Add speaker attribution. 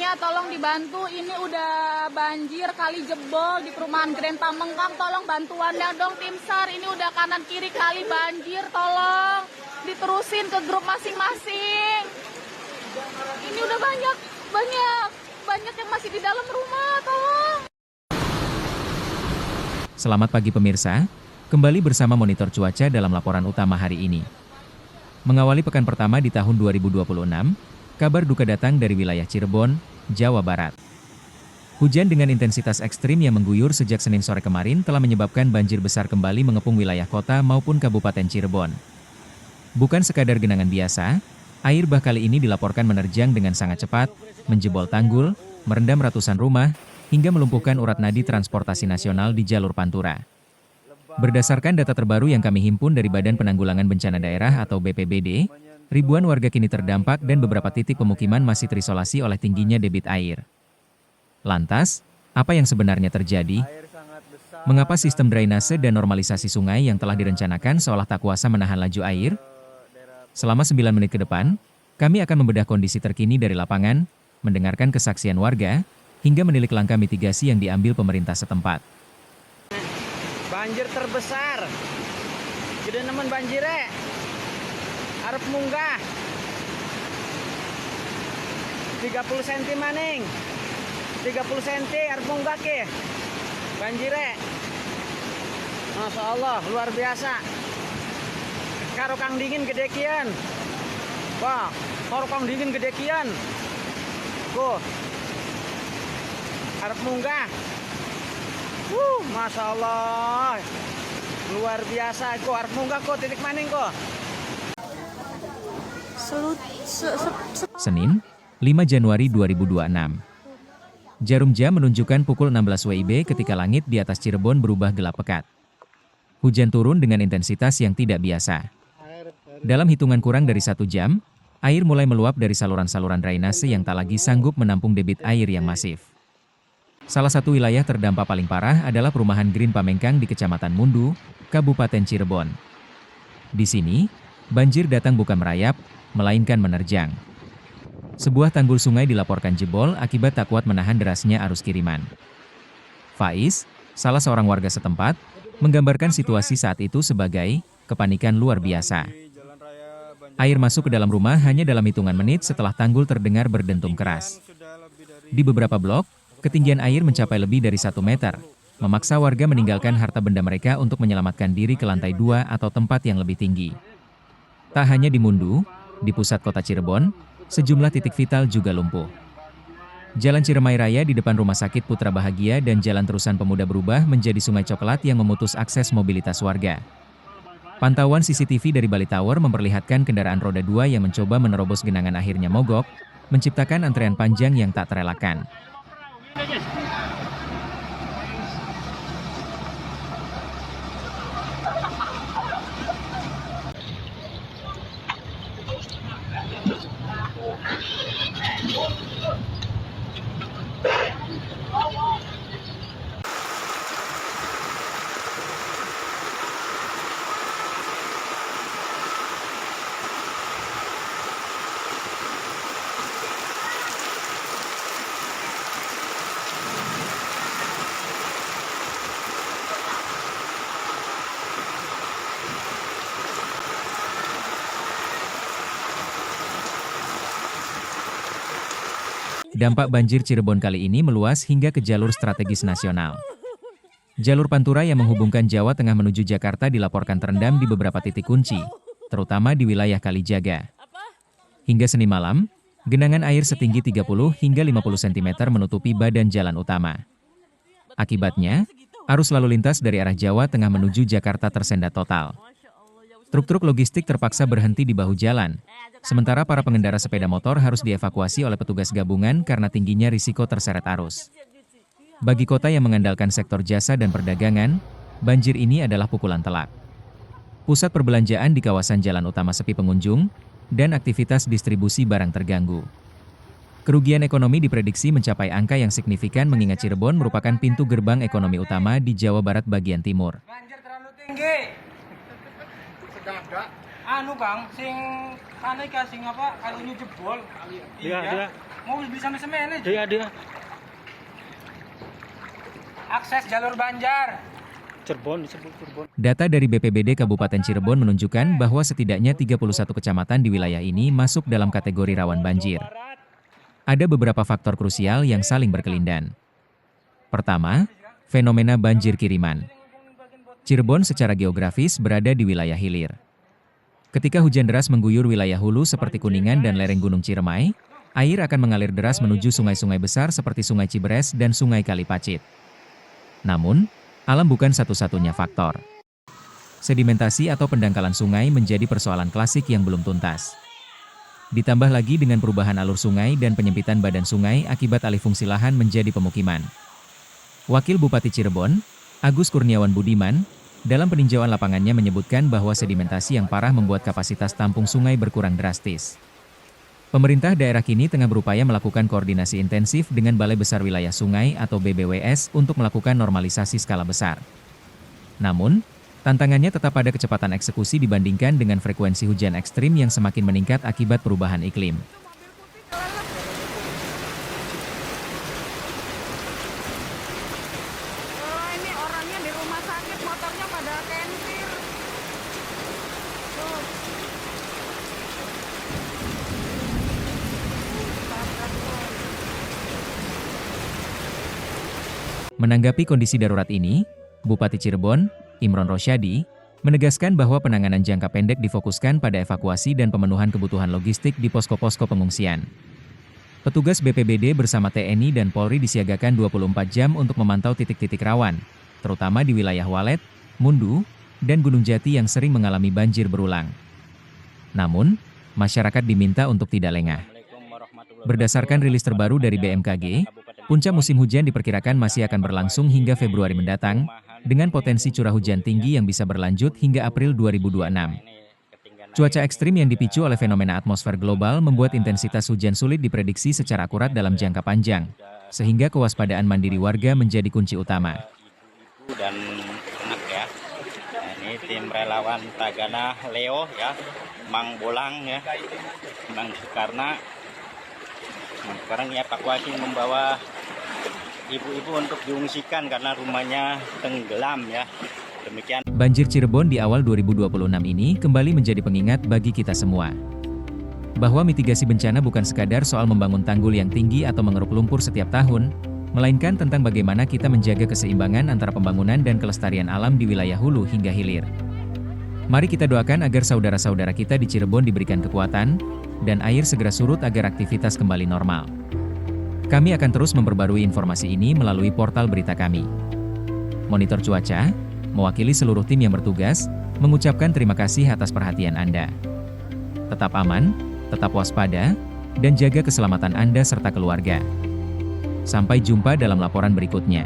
Speaker 1: warganya tolong dibantu, ini udah banjir, kali jebol di perumahan Grand Pamengkang, tolong bantuannya dong tim SAR, ini udah kanan kiri kali banjir, tolong diterusin ke grup masing-masing. Ini udah banyak yang masih di dalam rumah, tolong.
Speaker 2: Selamat pagi pemirsa, kembali bersama Monitor Cuaca dalam laporan utama hari ini. Mengawali pekan pertama di tahun 2026, kabar duka datang dari wilayah Cirebon, Jawa Barat. Hujan dengan intensitas ekstrim yang mengguyur sejak Senin sore kemarin telah menyebabkan banjir besar kembali mengepung wilayah kota maupun Kabupaten Cirebon. Bukan sekadar genangan biasa, air bah kali ini dilaporkan menerjang dengan sangat cepat, menjebol tanggul, merendam ratusan rumah, hingga melumpuhkan urat nadi transportasi nasional di jalur Pantura. Berdasarkan data terbaru yang kami himpun dari Badan Penanggulangan Bencana Daerah atau BPBD, ribuan warga kini terdampak dan beberapa titik pemukiman masih terisolasi oleh tingginya debit air. Lantas, apa yang sebenarnya terjadi? Mengapa sistem drainase dan normalisasi sungai yang telah direncanakan seolah tak kuasa menahan laju air? Selama 9 menit ke depan, kami akan membedah kondisi terkini dari lapangan, mendengarkan kesaksian warga, hingga menilik langkah mitigasi yang diambil pemerintah setempat.
Speaker 3: Banjir terbesar. Gede nemen banjire. Arep munggah. 30 cm maning. 30 cm arep munggah ke. Banjire. Masya Allah, luar biasa. Karo kang dingin gede kian. Wah, karo kang dingin gede kian. Go. Arep munggah. Masya Allah, luar biasa. Kok arep munggah kok titik maning kok.
Speaker 2: Senin, 5 Januari 2026. Jarum jam menunjukkan pukul 16 WIB ketika langit di atas Cirebon berubah gelap pekat. Hujan turun dengan intensitas yang tidak biasa. Dalam hitungan kurang dari 1 jam, air mulai meluap dari saluran-saluran drainase yang tak lagi sanggup menampung debit air yang masif. Salah satu wilayah terdampak paling parah adalah perumahan Grand Pamengkang di Kecamatan Mundu, Kabupaten Cirebon. Di sini, banjir datang bukan merayap, melainkan menerjang. Sebuah tanggul sungai dilaporkan jebol akibat tak kuat menahan derasnya arus kiriman. Faiz, salah seorang warga setempat, menggambarkan situasi saat itu sebagai kepanikan luar biasa. Air masuk ke dalam rumah hanya dalam hitungan menit setelah tanggul terdengar berdentum keras. Di beberapa blok, ketinggian air mencapai lebih dari 1 meter, memaksa warga meninggalkan harta benda mereka untuk menyelamatkan diri ke lantai 2 atau tempat yang lebih tinggi. Tak hanya di Mundu, di pusat kota Cirebon, sejumlah titik vital juga lumpuh. Jalan Ciremai Raya di depan Rumah Sakit Putra Bahagia dan Jalan Terusan Pemuda berubah menjadi sungai coklat yang memutus akses mobilitas warga. Pantauan CCTV dari Bali Tower memperlihatkan kendaraan roda 2 yang mencoba menerobos genangan akhirnya mogok, menciptakan antrean panjang yang tak terelakkan. Dampak banjir Cirebon kali ini meluas hingga ke jalur strategis nasional. Jalur Pantura yang menghubungkan Jawa Tengah menuju Jakarta dilaporkan terendam di beberapa titik kunci, terutama di wilayah Kalijaga. Hingga Senin malam, genangan air setinggi 30 hingga 50 cm menutupi badan jalan utama. Akibatnya, arus lalu lintas dari arah Jawa Tengah menuju Jakarta tersendat total. Truk-truk logistik terpaksa berhenti di bahu jalan, sementara para pengendara sepeda motor harus dievakuasi oleh petugas gabungan karena tingginya risiko terseret arus. Bagi kota yang mengandalkan sektor jasa dan perdagangan, banjir ini adalah pukulan telak. Pusat perbelanjaan di kawasan jalan utama sepi pengunjung, dan aktivitas distribusi barang terganggu. Kerugian ekonomi diprediksi mencapai angka yang signifikan mengingat Cirebon merupakan pintu gerbang ekonomi utama di Jawa Barat bagian timur.
Speaker 3: Banjir terlalu tinggi. Anu Bang, sing anu iki sing apa kalunya jebol. Iya. Mau bisa semen aja. Dia. Akses jalur Banjar. Cirebon.
Speaker 2: Data dari BPBD Kabupaten Cirebon menunjukkan bahwa setidaknya 31 kecamatan di wilayah ini masuk dalam kategori rawan banjir. Ada beberapa faktor krusial yang saling berkelindan. Pertama, fenomena banjir kiriman. Cirebon secara geografis berada di wilayah hilir. Ketika hujan deras mengguyur wilayah hulu seperti Kuningan dan lereng Gunung Ciremai, air akan mengalir deras menuju sungai-sungai besar seperti Sungai Ciberes dan Sungai Kalipacit. Namun, alam bukan satu-satunya faktor. Sedimentasi atau pendangkalan sungai menjadi persoalan klasik yang belum tuntas. Ditambah lagi dengan perubahan alur sungai dan penyempitan badan sungai akibat alih fungsi lahan menjadi pemukiman. Wakil Bupati Cirebon, Agus Kurniawan Budiman, dalam peninjauan lapangannya menyebutkan bahwa sedimentasi yang parah membuat kapasitas tampung sungai berkurang drastis. Pemerintah daerah kini tengah berupaya melakukan koordinasi intensif dengan Balai Besar Wilayah Sungai atau BBWS untuk melakukan normalisasi skala besar. Namun, tantangannya tetap pada kecepatan eksekusi dibandingkan dengan frekuensi hujan ekstrim yang semakin meningkat akibat perubahan iklim.
Speaker 1: Ini orangnya di rumah sakit, motornya pada kentir. Tuh.
Speaker 2: Menanggapi kondisi darurat ini, Bupati Cirebon, Imron Rosyadi, menegaskan bahwa penanganan jangka pendek difokuskan pada evakuasi dan pemenuhan kebutuhan logistik di posko-posko pengungsian. Petugas BPBD bersama TNI dan Polri disiagakan 24 jam untuk memantau titik-titik rawan, terutama di wilayah Walet, Mundu, dan Gunung Jati yang sering mengalami banjir berulang. Namun, masyarakat diminta untuk tidak lengah. Berdasarkan rilis terbaru dari BMKG, puncak musim hujan diperkirakan masih akan berlangsung hingga Februari mendatang, dengan potensi curah hujan tinggi yang bisa berlanjut hingga April 2026. Cuaca ekstrim yang dipicu oleh fenomena atmosfer global membuat intensitas hujan sulit diprediksi secara akurat dalam jangka panjang, sehingga kewaspadaan mandiri warga menjadi kunci utama.
Speaker 4: Dan anak ya, ini tim relawan Tagana Leo ya, Mang Bolang ya, Mang karena sekarang evakuasi membawa ibu-ibu untuk diungsikan karena rumahnya tenggelam ya. Demikian.
Speaker 2: Banjir Cirebon di awal 2026 ini kembali menjadi pengingat bagi kita semua. Bahwa mitigasi bencana bukan sekadar soal membangun tanggul yang tinggi atau mengeruk lumpur setiap tahun, melainkan tentang bagaimana kita menjaga keseimbangan antara pembangunan dan kelestarian alam di wilayah hulu hingga hilir. Mari kita doakan agar saudara-saudara kita di Cirebon diberikan kekuatan, dan air segera surut agar aktivitas kembali normal. Kami akan terus memperbarui informasi ini melalui portal berita kami. Monitor Cuaca, mewakili seluruh tim yang bertugas, mengucapkan terima kasih atas perhatian Anda. Tetap aman, tetap waspada, dan jaga keselamatan Anda serta keluarga. Sampai jumpa dalam laporan berikutnya.